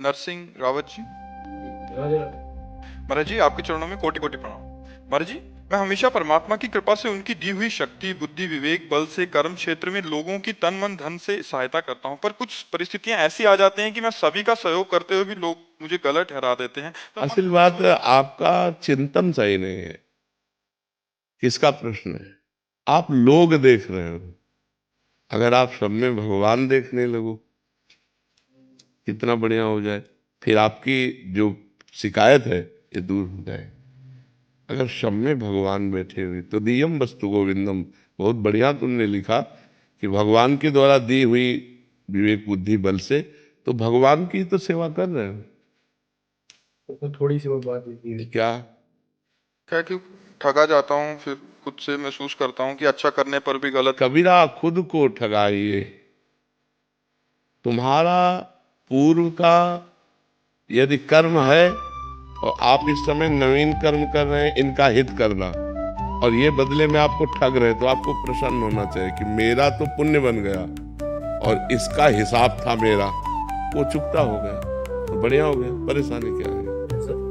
नरसिंह रावत जी। राधे महाराज जी, आपके चरणों में कोटि कोटि प्रणाम। महाराज जी, मैं हमेशा परमात्मा की कृपा से उनकी दी हुई शक्ति, बुद्धि, विवेक, बल से कर्म क्षेत्र में लोगों की तन मन धन से सहायता करता हूँ, पर कुछ परिस्थितियां ऐसी आ जाती हैं कि मैं सभी का सहयोग करते हुए भी लोग मुझे गलत ठहरा देते हैं। तो मन असल में बात है, आपका चिंतन सही नहीं है। किसका प्रश्न है? आप लोग देख रहे हो। अगर आप सब में भगवान देखने लगो, कितना बढ़िया हो जाए। फिर आपकी जो शिकायत है ये दूर हो जाए। अगर सब में भगवान बैठे हुए तो दियम वस्तु गोविंदम। बहुत बढ़िया तुमने लिखा कि भगवान के द्वारा दी हुई विवेक बुद्धि बल से तो भगवान की तो सेवा कर रहे हो। तो थोड़ी सी वो बात होती है। क्या क्या है कि ठगा जाता हूँ, फिर खुद से महसूस करता हूँ कि अच्छा करने पर भी गलत। कबीरा खुद को ठगाइए। तुम्हारा पूर्व का यदि कर्म है और आप इस समय नवीन कर्म कर रहे हैं, इनका हित करना, और ये बदले में आपको ठग रहे, तो आपको प्रसन्न होना चाहिए कि मेरा तो पुण्य बन गया और इसका हिसाब था मेरा, वो चुकता हो गया तो बढ़िया हो गया। परेशानी क्या है?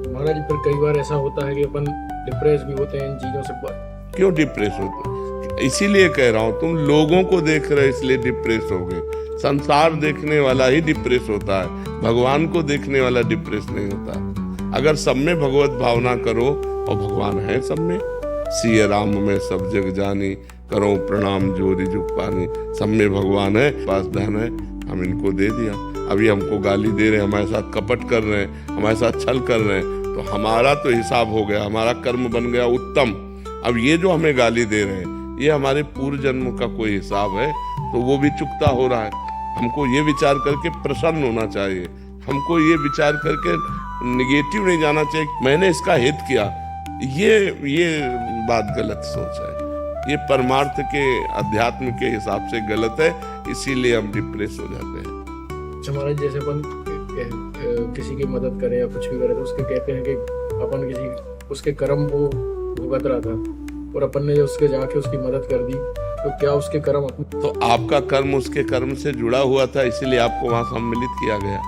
महाराज जी, पर कई बार ऐसा होता है कि अपन डिप्रेस भी होते हैं इन चीजों से। क्यों डिप्रेस होते हो? इसीलिए कह रहा हूं, तुम लोगों को देख रहे हो इसलिए डिप्रेस हो गए। संसार देखने वाला ही डिप्रेस होता है, भगवान को देखने वाला डिप्रेस नहीं होता। अगर सब में भगवत भावना करो, और भगवान है सब में, सिय राम में सब जग जानी, करो प्रणाम जोरी जुग पानी। सब में भगवान है, पास धन है, हम इनको दे दिया। अभी हमको गाली दे रहे हैं, हमारे साथ कपट कर रहे हैं, हमारे साथ छल कर रहे हैं, तो हमारा तो हिसाब हो गया, हमारा कर्म बन गया उत्तम। अब ये जो हमें गाली दे रहे हैं, ये हमारे पूर्व जन्म का कोई हिसाब है, तो वो भी चुकता हो रहा है। हमको ये विचार करके प्रसन्न होना चाहिए। हमको ये विचार करके निगेटिव नहीं जाना चाहिए, मैंने इसका हित किया। ये बात गलत सोच है। ये परमार्थ के अध्यात्म के हिसाब से गलत है, इसीलिए हम डिप्रेस हो जाते हैं। अच्छा महाराज, जैसे अपन किसी की मदद करें या कुछ भी करें तो उसके कहते हैं कि अपन किसी उसके कर्म वो भुगत रहा था और अपन ने उसके जाके उसकी मदद कर दी, तो क्या उसके कर्म तो आपका कर्म उसके कर्म से जुड़ा हुआ था, इसीलिए आपको वहां सम्मिलित किया गया,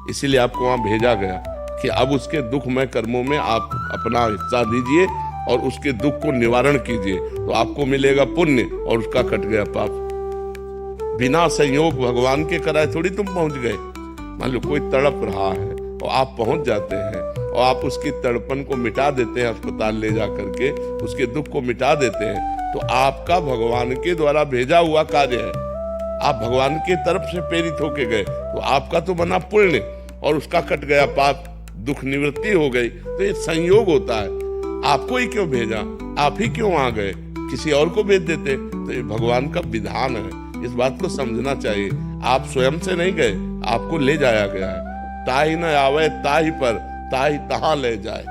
इसीलिए आपको वहां भेजा गया कि अब उसके दुखमय कर्मों में आप अपना हिस्सा दीजिए और उसके दुख को निवारण कीजिए, तो आपको मिलेगा पुण्य और उसका कट गया पाप। बिना संयोग भगवान के कराए थोड़ी तुम पहुंच गए। मान लो कोई तड़प रहा है और आप पहुंच जाते हैं और आप उसकी तड़पन को मिटा देते हैं, अस्पताल ले जा करके उसके दुख को मिटा देते हैं, तो आपका भगवान के द्वारा भेजा हुआ कार्य है। आप भगवान के तरफ से प्रेरित होके गए, तो आपका तो बना पुण्य और उसका कट गया पाप, दुख निवृत्ति हो गई। तो ये संयोग होता है। आपको ही क्यों भेजा? आप ही क्यों आ गए? किसी और को भेज देते। तो ये भगवान का विधान है, इस बात को समझना चाहिए। आप स्वयं से नहीं गए, आपको ले जाया गया है। ताहि न आवे ताहि पर, ताहि तहां ले जाए।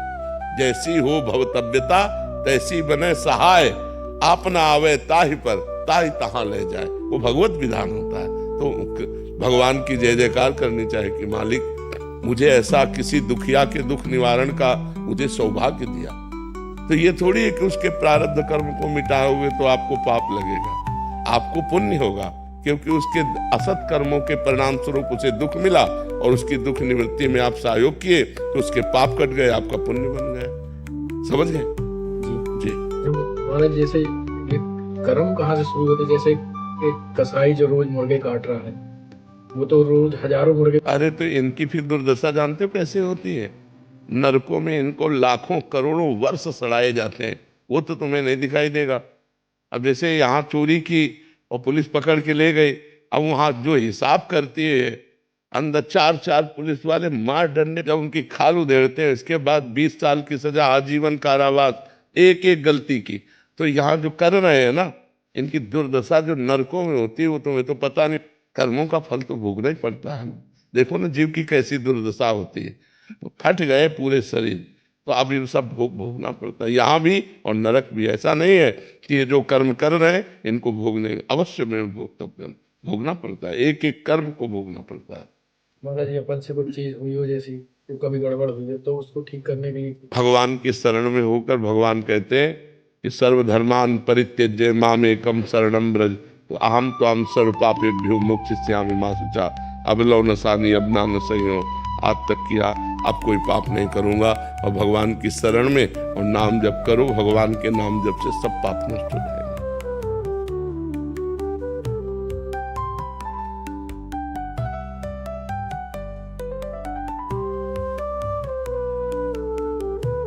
जैसी हो भवतव्यता तैसी बने सहाय, आप न आवे ताहि पर, ताहि तहां ले जाए। वो भगवत विधान होता है। तो भगवान की जय जयकार करनी चाहिए कि मालिक मुझे ऐसा किसी दुखिया के दुख निवारण का मुझे सौभाग्य दिया। तो ये थोड़ी है कि उसके प्रारब्ध कर्म को मिटाओगे तो आपको पाप लगेगा, आपको पुण्य होगा, क्योंकि उसके असत कर्मों के परिणाम स्वरूप उसे दुख मिला और उसकी दुख निवृत्ति में आप सहयोग किए तो उसके पाप कट गए, आपका पुण्य बन गया। समझ गए? जी। महाराज, जैसे ये कर्म कहाँ से शुरू होते? जैसे एक कसाई जो रोज मुर्गे काट रहा है, वो तो रोज हजारों मुर्गे। अरे तो इनकी फिर दुर्दशा जानते हो कैसे होती है? नरकों में इनको लाखों करोड़ों वर्ष सड़ाए जाते हैं, वो तो तुम्हें नहीं दिखाई देगा। अब जैसे यहाँ चोरी की और पुलिस पकड़ के ले गई, अब वहां जो हिसाब करती है, अंदर चार चार पुलिस वाले मार डंडे जब उनकी खाल उधेड़ते हैं, इसके बाद 20 साल की सजा, आजीवन कारावास, एक एक गलती की। तो यहाँ जो कर रहे हैं ना, इनकी दुर्दशा जो नरकों में होती है वो तुम्हें तो पता नहीं। कर्मों का फल तो भोगना ही पड़ता है। देखो ना जीव की कैसी दुर्दशा होती है, तो फट गए पूरे शरीर, तो अब ये सब भोगना पड़ता है यहाँ भी और नरक भी। ऐसा नहीं है कि ये जो कर्म कर रहे हैं इनको भोगने, अवश्य में भोगना पड़ता है, एक एक कर्म को भोगना पड़ता है। महाराज, अपन से कोई चीज हुई हो जैसी तो कभी गड़बड़ हुई है, तो उसको ठीक करने के लिए भगवान की शरण में होकर भगवान कहते हैं कि सर्वधर्मान परित्यज्य मामेकम शरणम ब्रज, तो अहम त्वाम सर्व पापेभ्यो मोक्षयिष्यामि मा शुचा। अब लो नसानी अब ना न सहियो, आज तक किया, अब कोई पाप नहीं करूँगा। और भगवान की शरण में और नाम जप करो, भगवान के नाम जप से सब पाप नष्ट हो जाएगा।